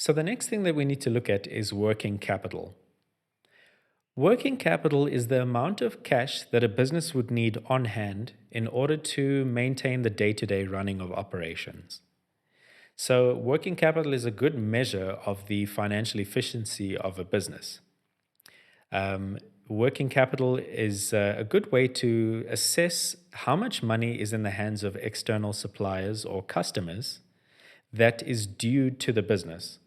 So the next thing that we need to look at is working capital. Working capital is the amount of cash that a business would need on hand in order to maintain the day-to-day running of operations. So working capital is a good measure of the financial efficiency of a business. Working capital is a good way to assess how much money is in the hands of external suppliers or customers that is due to the business.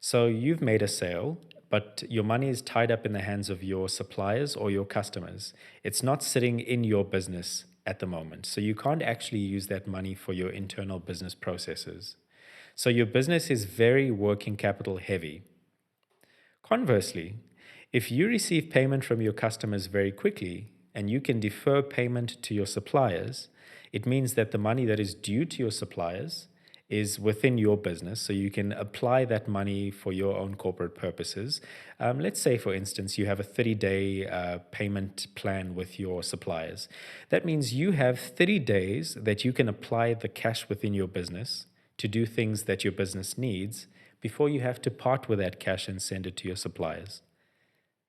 So you've made a sale, but your money is tied up in the hands of your suppliers or your customers. It's not sitting in your business at the moment. So you can't actually use that money for your internal business processes. So your business is very working capital heavy. Conversely, if you receive payment from your customers very quickly and you can defer payment to your suppliers, it means that the money that is due to your suppliers is within your business, so you can apply that money for your own corporate purposes. Let's say, for instance, you have a 30-day payment plan with your suppliers. That means you have 30 days that you can apply the cash within your business to do things that your business needs before you have to part with that cash and send it to your suppliers.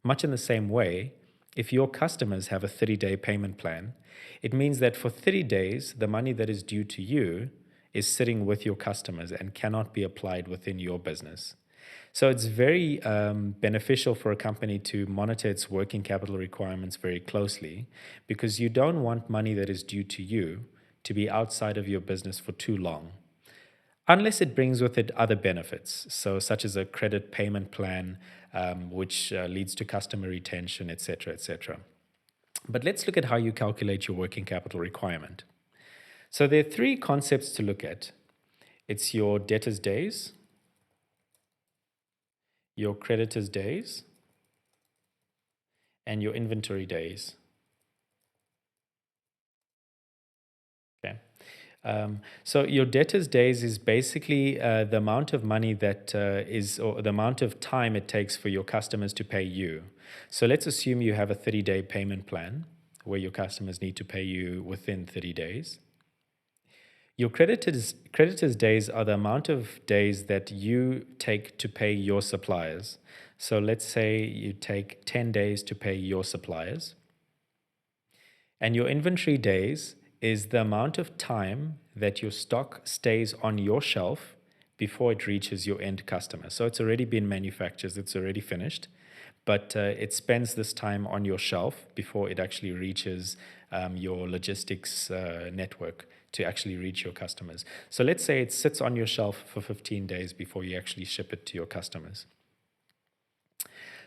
Much in the same way, if your customers have a 30-day payment plan, it means that for 30 days, the money that is due to you is sitting with your customers and cannot be applied within your business. So it's very beneficial for a company to monitor its working capital requirements very closely, because you don't want money that is due to you to be outside of your business for too long, unless it brings with it other benefits, so such as a credit payment plan, which leads to customer retention, etc., etc. But let's look at how you calculate your working capital requirement. So there are three concepts to look at. It's your debtors days, your creditors days, and your inventory days. Okay. So your debtors days is basically the amount of money that or the amount of time it takes for your customers to pay you. So let's assume you have a 30-day payment plan where your customers need to pay you within 30 days. Your creditors days are the amount of days that you take to pay your suppliers. So let's say you take 10 days to pay your suppliers. And your inventory days is the amount of time that your stock stays on your shelf before it reaches your end customer. So it's already been manufactured, it's already finished, but it spends this time on your shelf before it actually reaches your logistics network to actually reach your customers. So let's say it sits on your shelf for 15 days before you actually ship it to your customers.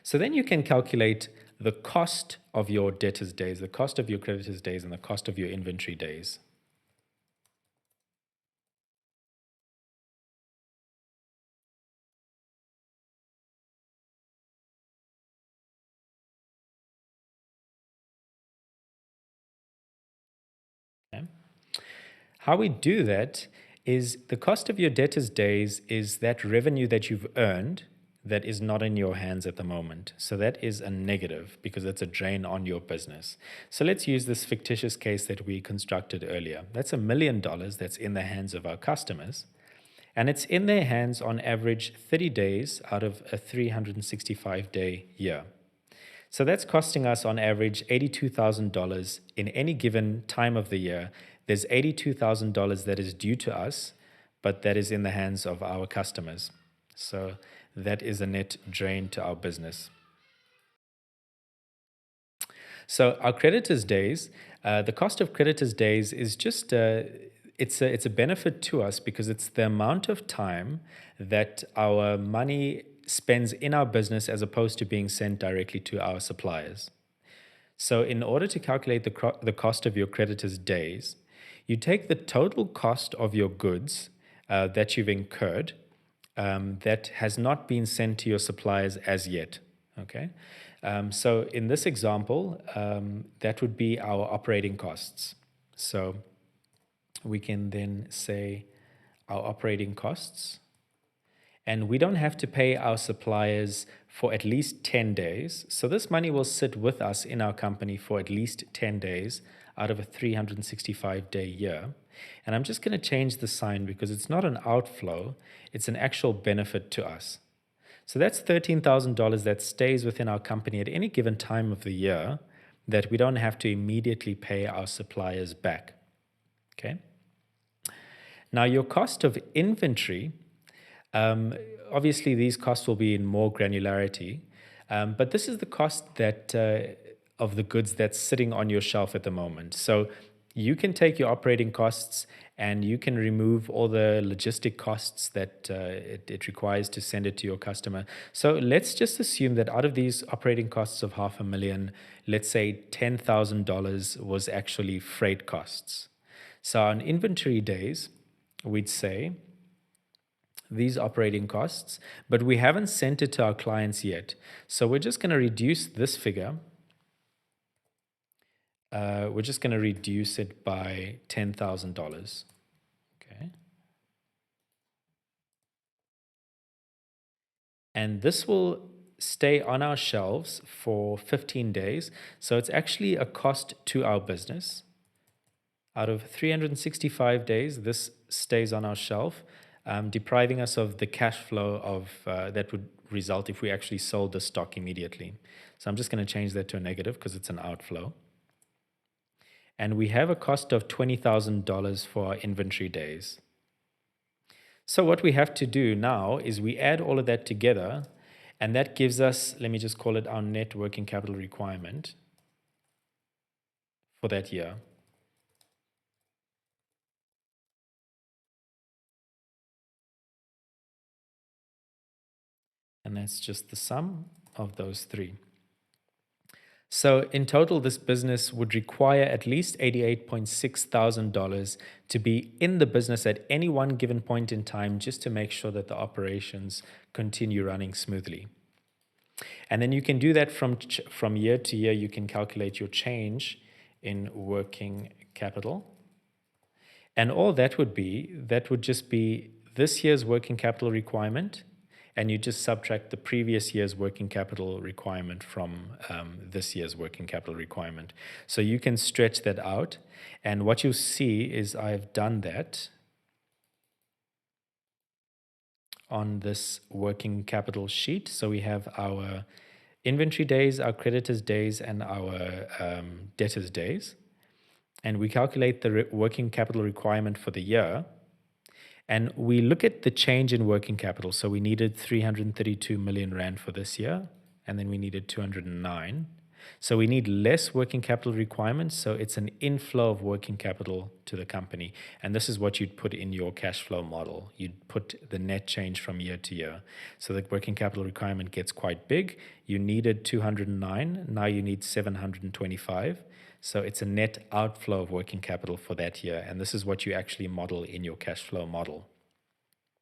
So then you can calculate the cost of your debtors days, the cost of your creditors days, and the cost of your inventory days. Okay. How we do that is the cost of your debtors days is that revenue that you've earned that is not in your hands at the moment. So that is a negative because it's a drain on your business. So let's use this fictitious case that we constructed earlier. That's $1 million that's in the hands of our customers, and it's in their hands on average 30 days out of a 365-day year. So that's costing us on average $82,000 in any given time of the year. There's $82,000 that is due to us, but that is in the hands of our customers. So that is a net drain to our business. So our creditors days, the cost of creditors days is just it's a benefit to us because it's the amount of time that our money spends in our business as opposed to being sent directly to our suppliers. So in order to calculate the cost of your creditors days, you take the total cost of your goods that you've incurred that has not been sent to your suppliers as yet. Okay, so in this example, that would be our operating costs. So we can then say our operating costs, and we don't have to pay our suppliers for at least 10 days. So this money will sit with us in our company for at least 10 days out of a 365-day year. And I'm just going to change the sign because it's not an outflow, it's an actual benefit to us. So that's $13,000 that stays within our company at any given time of the year that we don't have to immediately pay our suppliers back. Okay. Now, your cost of inventory, um, obviously, these costs will be in more granularity, but this is the cost that of the goods that's sitting on your shelf at the moment. So you can take your operating costs and you can remove all the logistic costs that it requires to send it to your customer. So let's just assume that out of these operating costs of $500,000, let's say $10,000 was actually freight costs. So on inventory days, we'd say these operating costs, but we haven't sent it to our clients yet. So we're just going to reduce this figure. We're just going to reduce it by $10,000. Okay. And this will stay on our shelves for 15 days. So it's actually a cost to our business. Out of 365 days, this stays on our shelf, depriving us of the cash flow of that would result if we actually sold the stock immediately. So I'm just going to change that to a negative because it's an outflow. And we have a cost of $20,000 for our inventory days. So what we have to do now is we add all of that together, and that gives us, let me just call it our net working capital requirement for that year. And that's just the sum of those three. So in total, this business would require at least $88,600 to be in the business at any one given point in time just to make sure that the operations continue running smoothly. And then you can do that from year to year. You can calculate your change in working capital. And all that would just be this year's working capital requirement, and you just subtract the previous year's working capital requirement from this year's working capital requirement. So you can stretch that out. And what you'll see is I've done that on this working capital sheet. So we have our inventory days, our creditors days, and our debtors days. And we calculate the working capital requirement for the year. And we look at the change in working capital. So we needed 332 million Rand for this year, and then we needed 209. So we need less working capital requirements. So it's an inflow of working capital to the company. And this is what you'd put in your cash flow model. You'd put the net change from year to year. So the working capital requirement gets quite big. You needed 209. Now you need 725. So it's a net outflow of working capital for that year. And this is what you actually model in your cash flow model.